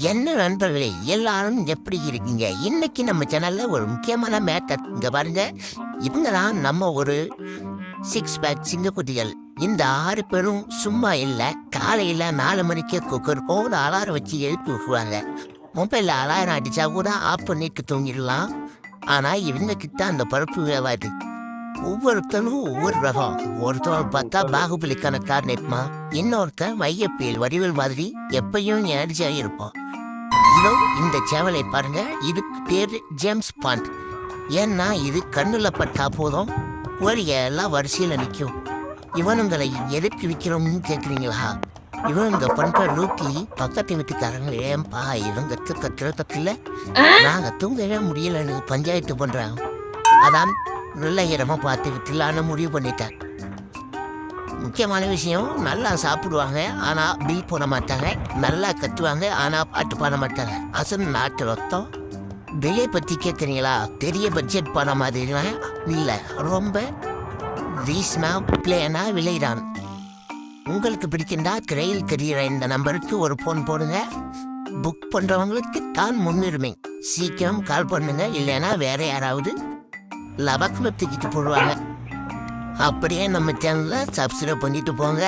என்ன நண்பர்களே, எல்லாரும் எப்படி இருக்கீங்க? இன்னைக்கு நம்ம சேனல்ல ஒரு முக்கியமான மேட்டர் இங்க பாருங்க. இவங்க தான் நம்ம ஒரு 6 பேக் சிங்கக்குட்டிகள். இந்த 6 பேரும் சும்மா இல்ல. காலையில 4 மணிக்கே குக்கர் அலாரம் வச்சு எழுப்பி விட்டுருவாங்க. மொபைல்ல அலாரம் அடிச்சா கூட ஆஃப் பண்ணிட்டு தூங்கிடலாம். ஆனா இவங்க கிட்ட அந்த பருப்பு வேவாது. ஒவ்வொருத்தரும் ஒவ்வொரு ரகம். ஒருத்தர் பார்த்தா பாகுபலி கணக்கார் நெப்மா, இன்னொருத்தன் வையப்பியல் வடிவல் மாதிரி எப்பயும் எனர்ஜியா இருப்பான். இதோ இந்த சேவலை பாருங்க, இதுக்கு பேரு ஜேம்ஸ் பாண்ட். ஏன்னா இது கண்ணுல பட்டா போதும் கோழிக எல்லாம் வரிசையில நிற்கும். இவனுங்களை எதுக்கு விற்கிறோம்னு கேட்குறீங்களா? இவங்க பண்ற லூக்கி பக்கத்து வீட்டுக்காரங்க ஏன்பா இவங்க கத்துல நாங்க தூங்கவே முடியலன்னு பஞ்சாயத்து பண்றாங்க. அதான் நல்ல இடமா பார்த்துக்கிட்டுலான்னு முடிவு பண்ணிட்டேன். முக்கியமான விஷயம், நல்லா சாப்பிடுவாங்க ஆனா பில் போட மாட்டாங்க, நல்லா கத்துவாங்க ஆனா பாட்டு பாட மாட்டாங்க. அசல் நாட்டு ரத்தம். விலை பத்தி கேட்குறீங்களா? பெரிய பட்ஜெட் பட மாதிரிலாம் இல்ல, ரொம்ப ரீசனா பிளேனா விலைதான். உங்களுக்கு பிடிக்கின்றா திரையில் தெரிகிற இந்த நம்பருக்கு ஒரு போன் போடுங்க. புக் பண்றவங்களுக்கு தான் முன்னுரிமை. சீக்கிரம் கால் பண்ணுங்க, இல்லைன்னா வேற யாராவது லபக்குல தூக்கிட்டு போடுவாங்க. அப்படியே நம்ம சேனலை சப்ஸ்கிரைப் பண்ணிட்டு போங்க.